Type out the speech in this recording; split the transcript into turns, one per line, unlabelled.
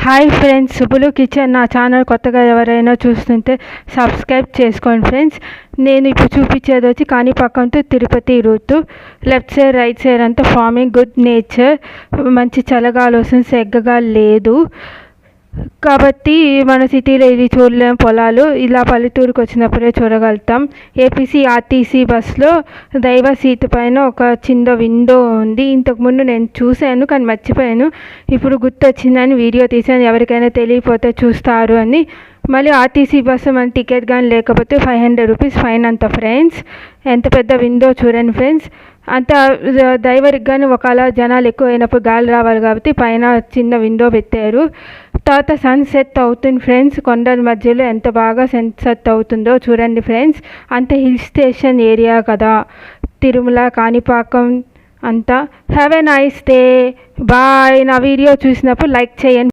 Hi friends, Subbulu kitchen నా channel కొత్తగా ఎవరైనా చూస్తుంటే సబ్స్క్రైబ్ చేసుకోండి ఫ్రెండ్స్. నేను ఇప్పుడు చూపించేది వచ్చి Kanipakam to Tirupati route. Left side right side అంతా ఫార్మింగ్, గుడ్ నేచర్, మంచి చల్లగాలి వస్తుంది, సెగ్గగా లేదు కాబట్టి మన సిటీలో ఇది చూడలేం. పొలాలు ఇలా పల్లెటూరుకు వచ్చినప్పుడే చూడగలుగుతాం. ఏపీసీ ఆర్టీసీ బస్సులో దైవ సీటు పైన ఒక చిన్న విండో ఉంది. ఇంతకుముందు నేను చూశాను కానీ మర్చిపోయాను, ఇప్పుడు గుర్తొచ్చిందని వీడియో తీసాను. ఎవరికైనా తెలియకపోతే చూస్తారు అని. మళ్ళీ ఆర్టీసీ బస్సు మన టికెట్ కానీ లేకపోతే 500 రూపీస్ ఫైన్ అంత ఫ్రెండ్స్. ఎంత పెద్ద విండో చూడండి ఫ్రెండ్స్. అంత డ్రైవర్కి కానీ ఒకవేళ జనాలు ఎక్కువ అయినప్పుడు గాలి రావాలి కాబట్టి పైన చిన్న విండో పెట్టారు. తర్వాత సన్సెట్ అవుతుంది ఫ్రెండ్స్. కొండల మధ్యలో ఎంత బాగా సన్సెట్ అవుతుందో చూడండి ఫ్రెండ్స్. అంత హిల్ స్టేషన్ ఏరియా కదా తిరుమల, కాణిపాకం అంతా. Have a nice day, bye. నా వీడియో చూసినప్పుడు లైక్ చేయండి.